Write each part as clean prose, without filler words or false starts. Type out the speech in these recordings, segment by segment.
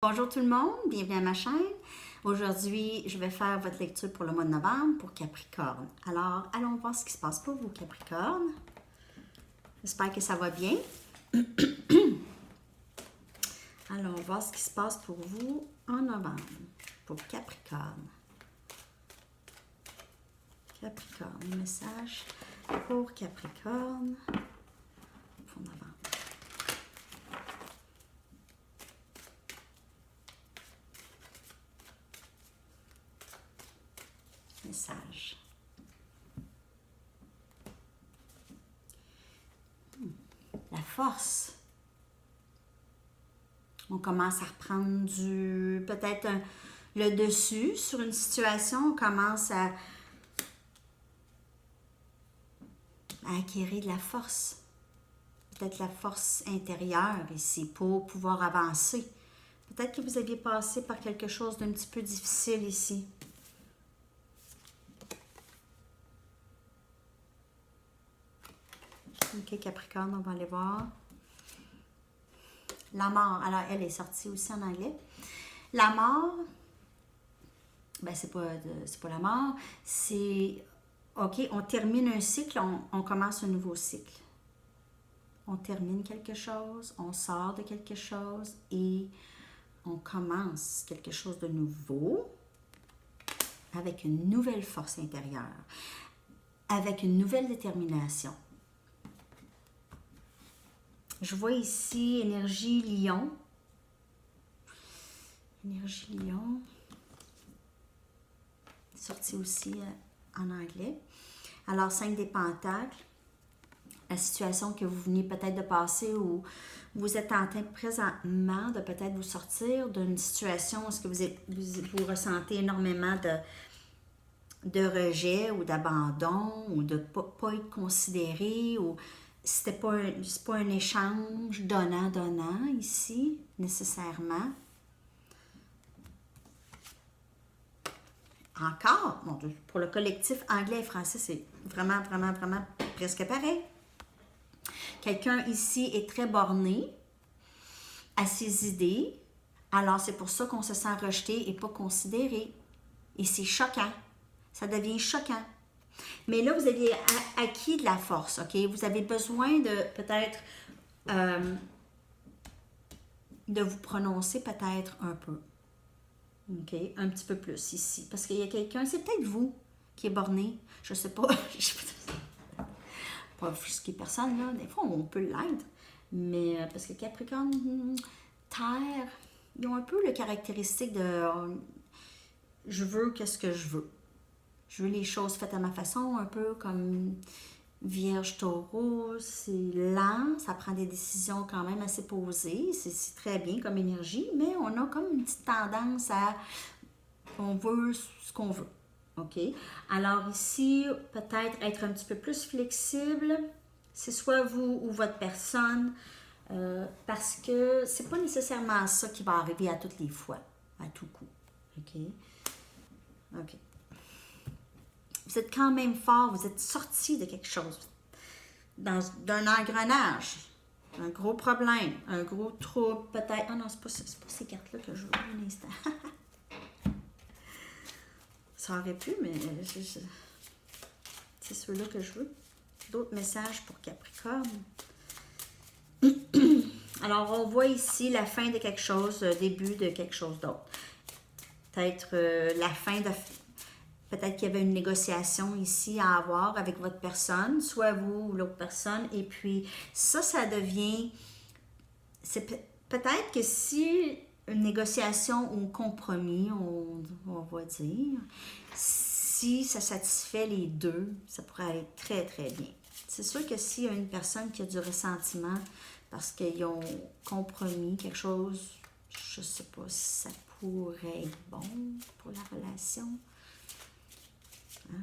Bonjour tout le monde, bienvenue à ma chaîne. Aujourd'hui, je vais faire votre lecture pour le mois de novembre pour Capricorne. Alors, allons voir ce qui se passe pour vous, Capricorne. J'espère que ça va bien. Allons voir ce qui se passe pour vous en novembre pour Capricorne. Capricorne, les messages pour Capricorne pour novembre. Message. La force. On commence à reprendre peut-être le dessus sur une situation. On commence à acquérir de la force. Peut-être la force intérieure ici pour pouvoir avancer. Peut-être que vous aviez passé par quelque chose d'un petit peu difficile ici. Ok, Capricorne, on va aller voir. La mort, alors elle est sortie aussi en anglais. La mort, ben c'est pas la mort, c'est, ok, on termine un cycle, on commence un nouveau cycle. On termine quelque chose, on sort de quelque chose et on commence quelque chose de nouveau avec une nouvelle force intérieure, avec une nouvelle détermination. Je vois ici énergie lion. Énergie lion. Sorti aussi en anglais. Alors, 5 des pentacles. La situation que vous venez peut-être de passer ou vous êtes en train présentement de peut-être vous sortir d'une situation où vous ressentez énormément de rejet ou d'abandon ou de ne pas être considéré ou c'est pas un échange donnant-donnant ici, nécessairement. Encore, mon Dieu, pour le collectif anglais et français, c'est vraiment presque pareil. Quelqu'un ici est très borné à ses idées, alors c'est pour ça qu'on se sent rejeté et pas considéré. Et c'est choquant. Ça devient choquant. Mais là, vous avez acquis de la force, OK? Vous avez besoin de peut-être de vous prononcer peut-être un peu. OK? Un petit peu plus ici. Parce qu'il y a quelqu'un, c'est peut-être vous qui est borné. Je sais pas. Je sais pas offusquer personne, là. Des fois, on peut l'être. Mais parce que Capricorne, Terre, ils ont un peu le caractéristique de je veux qu'est-ce que je veux. Je veux les choses faites à ma façon, un peu comme Vierge Taureau, c'est lent, ça prend des décisions quand même assez posées, c'est très bien comme énergie, mais on a comme une petite tendance à, on veut ce qu'on veut, ok? Alors ici, peut-être être un petit peu plus flexible, c'est soit vous ou votre personne, parce que c'est pas nécessairement ça qui va arriver à toutes les fois, à tout coup, ok? Ok. Vous êtes quand même fort, vous êtes sorti de quelque chose, d'un engrenage, un gros problème, un gros trouble, peut-être. Ah non, c'est pas ces cartes-là que je veux un instant. Ça aurait pu, mais c'est ceux-là que je veux. D'autres messages pour Capricorne. Alors, on voit ici la fin de quelque chose, le début de quelque chose d'autre. Peut-être la fin de... Peut-être qu'il y avait une négociation ici à avoir avec votre personne, soit vous ou l'autre personne, et puis ça devient... C'est peut-être que si une négociation ou compromis, on va dire, si ça satisfait les deux, ça pourrait aller très, très bien. C'est sûr que s'il y a une personne qui a du ressentiment parce qu'ils ont compromis quelque chose, je ne sais pas si ça pourrait être bon pour la relation. Hein?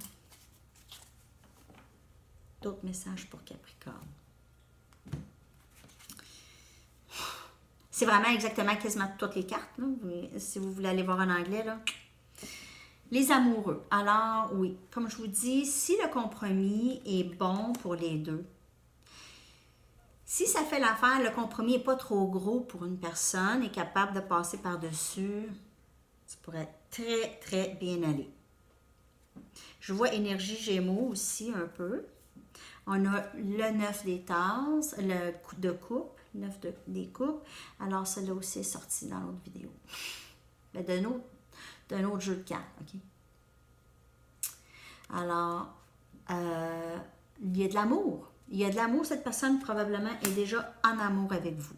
D'autres messages pour Capricorne. C'est vraiment exactement quasiment toutes les cartes, là. Si vous voulez aller voir en anglais, là. Les amoureux. Alors, oui, comme je vous dis, si le compromis est bon pour les deux, Si ça fait l'affaire, le compromis n'est pas trop gros pour une personne, est capable de passer par-dessus, ça pourrait très, très bien aller. Je vois énergie Gémeaux aussi un peu. On a le 9 des tasses, le de coupe, 9 des coupes. Alors, celle-là aussi est sortie dans l'autre vidéo. Ben, d'un autre jeu de cartes, OK? Alors, il y a de l'amour. Il y a de l'amour, cette personne probablement est déjà en amour avec vous.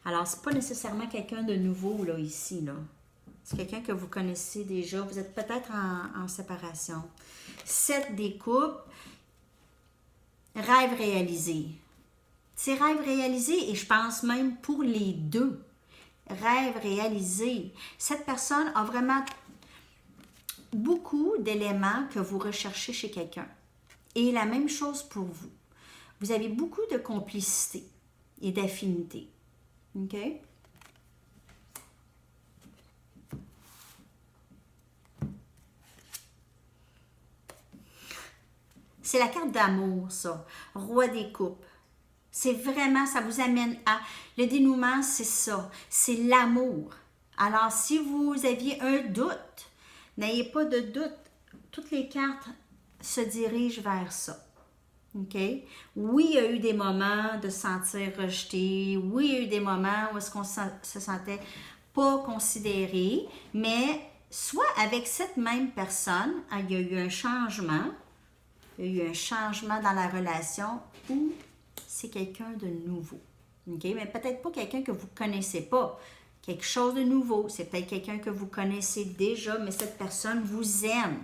Alors, c'est pas nécessairement quelqu'un de nouveau, là, ici, là. C'est quelqu'un que vous connaissez déjà. Vous êtes peut-être en séparation. 7 des coupes. Rêve réalisé. C'est rêve réalisé et je pense même pour les deux. Rêve réalisé. Cette personne a vraiment beaucoup d'éléments que vous recherchez chez quelqu'un. Et la même chose pour vous. Vous avez beaucoup de complicité et d'affinité. OK? C'est la carte d'amour, ça. Roi des coupes. C'est vraiment, ça vous amène à... Le dénouement, c'est ça. C'est l'amour. Alors, si vous aviez un doute, n'ayez pas de doute. Toutes les cartes se dirigent vers ça. OK? Oui, il y a eu des moments de se sentir rejeté. Oui, il y a eu des moments où est-ce qu'on se sentait pas considéré. Mais soit avec cette même personne, il y a eu un changement. Il y a eu un changement dans la relation ou c'est quelqu'un de nouveau. OK? Mais peut-être pas quelqu'un que vous ne connaissez pas. Quelque chose de nouveau. C'est peut-être quelqu'un que vous connaissez déjà, mais cette personne vous aime.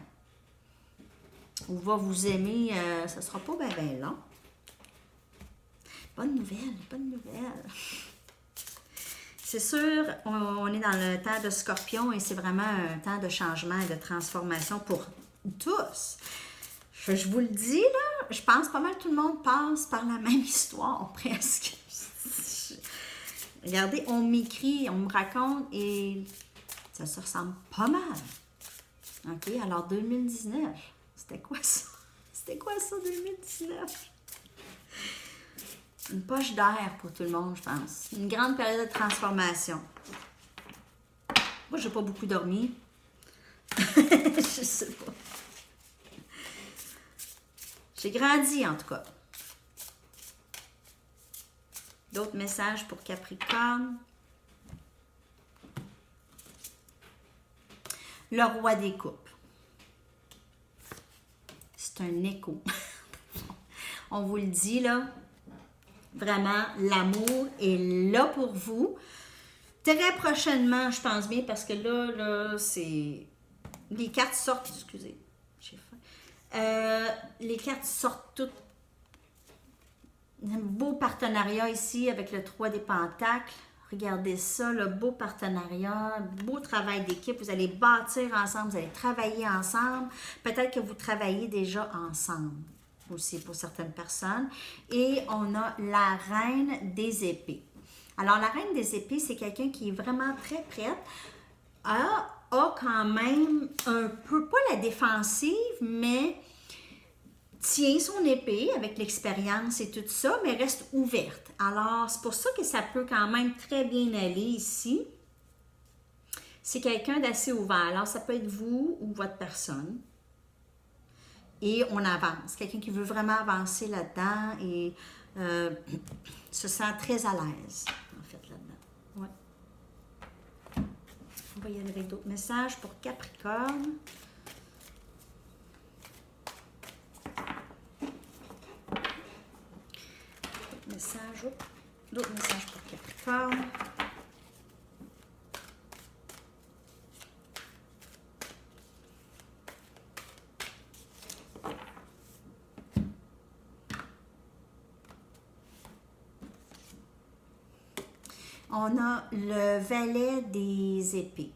Ou va vous aimer, ça ne sera pas bien long. Bonne nouvelle, bonne nouvelle. C'est sûr, on est dans le temps de Scorpion et c'est vraiment un temps de changement et de transformation pour tous. Je vous le dis, là, je pense pas mal tout le monde passe par la même histoire, presque. Regardez, on m'écrit, on me raconte et ça se ressemble pas mal. OK, alors 2019, c'était quoi ça? C'était quoi ça, 2019? Une poche d'air pour tout le monde, je pense. Une grande période de transformation. Moi, j'ai pas beaucoup dormi. Je sais pas. J'ai grandi, en tout cas. D'autres messages pour Capricorne. Le roi des coupes. C'est un écho. On vous le dit, là. Vraiment, l'amour est là pour vous. Très prochainement, je pense bien, parce que là, c'est... Les cartes sortent, excusez. J'ai faim. Les cartes sortent toutes. Un beau partenariat ici avec le 3 des pentacles. Regardez ça, le beau partenariat, beau travail d'équipe. Vous allez bâtir ensemble, vous allez travailler ensemble. Peut-être que vous travaillez déjà ensemble aussi pour certaines personnes. Et on a la reine des épées. Alors, la reine des épées, c'est quelqu'un qui est vraiment très prête, a quand même un peu, pas la défensive, mais tient son épée avec l'expérience et tout ça, mais reste ouverte. Alors, c'est pour ça que ça peut quand même très bien aller ici. C'est quelqu'un d'assez ouvert. Alors, ça peut être vous ou votre personne. Et on avance. Quelqu'un qui veut vraiment avancer là-dedans et se sent très à l'aise, en fait, là-dedans. Ouais. On va y aller avec d'autres messages pour Capricorne. D'autres messages pour Capricorne. On a le valet des épées.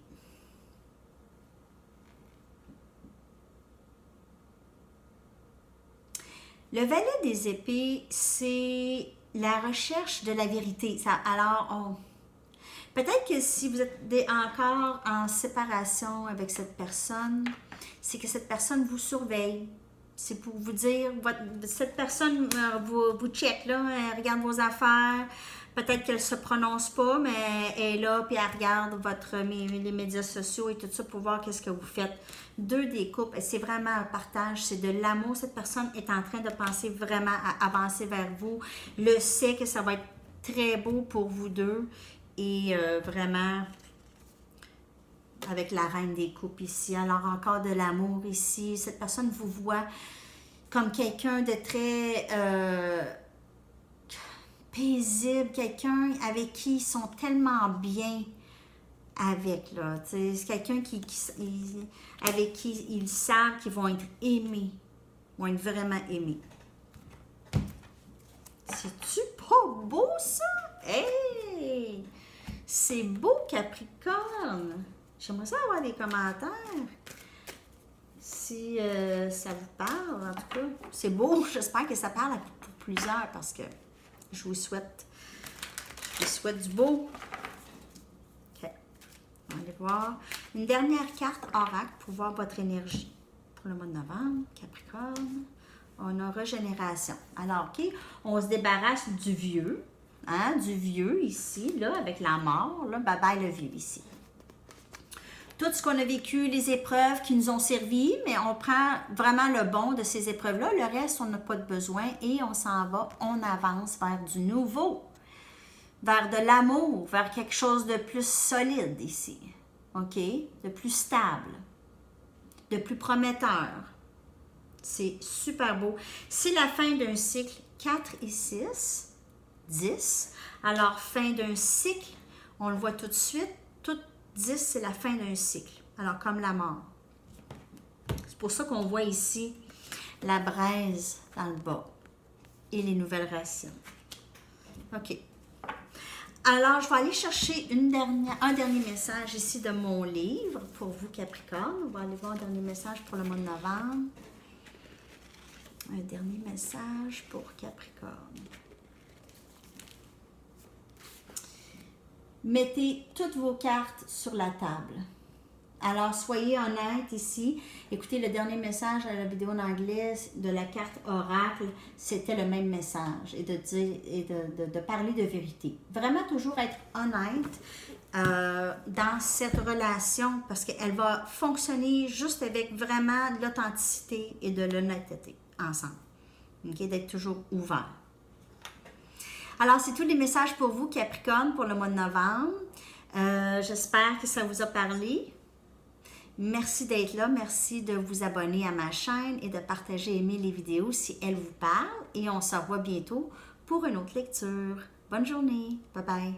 Le valet des épées, c'est la recherche de la vérité. Alors, peut-être que si vous êtes encore en séparation avec cette personne, c'est que cette personne vous surveille. C'est pour vous dire, cette personne vous check, là, elle regarde vos affaires. Peut-être qu'elle ne se prononce pas, mais elle est là, puis elle regarde les médias sociaux et tout ça pour voir qu'est-ce que vous faites. 2 des coupes, c'est vraiment un partage, c'est de l'amour. Cette personne est en train de penser vraiment à avancer vers vous. Le sait que ça va être très beau pour vous deux. Et vraiment, avec la reine des coupes ici. Alors, encore de l'amour ici. Cette personne vous voit comme quelqu'un de très paisible, quelqu'un avec qui ils sont tellement bien avec, là. C'est quelqu'un avec qui ils savent qu'ils vont être aimés, vont être vraiment aimés. C'est-tu pas beau, ça? Hey! C'est beau, Capricorne! J'aimerais ça avoir des commentaires. Si ça vous parle, en tout cas. C'est beau, j'espère que ça parle pour plusieurs parce que je vous souhaite du beau. OK. On va aller voir. Une dernière carte oracle pour voir votre énergie. Pour le mois de novembre, Capricorne, on a régénération. Alors, OK, on se débarrasse du vieux. Hein, du vieux ici, là, avec la mort. Là, bye bye le vieux ici. Tout ce qu'on a vécu, les épreuves qui nous ont servi, mais on prend vraiment le bon de ces épreuves-là. Le reste, on n'a pas de besoin et on s'en va, on avance vers du nouveau, vers de l'amour, vers quelque chose de plus solide ici, OK? De plus stable, de plus prometteur. C'est super beau. C'est la fin d'un cycle 4 et 6, 10. Alors, fin d'un cycle, on le voit tout de suite, tout 10, c'est la fin d'un cycle. Alors, comme la mort. C'est pour ça qu'on voit ici la braise dans le bas et les nouvelles racines. OK. Alors, je vais aller chercher un dernier message ici de mon livre pour vous, Capricorne. On va aller voir un dernier message pour le mois de novembre. Un dernier message pour Capricorne. Mettez toutes vos cartes sur la table. Alors, soyez honnête ici. Écoutez, le dernier message à la vidéo en anglais de la carte oracle, c'était le même message et de parler de vérité. Vraiment toujours être honnête dans cette relation parce qu'elle va fonctionner juste avec vraiment de l'authenticité et de l'honnêteté ensemble. Okay? D'être toujours ouvert. Alors, c'est tous les messages pour vous, Capricorne, pour le mois de novembre. J'espère que ça vous a parlé. Merci d'être là. Merci de vous abonner à ma chaîne et de partager et aimer les vidéos si elles vous parlent. Et on se revoit bientôt pour une autre lecture. Bonne journée. Bye bye.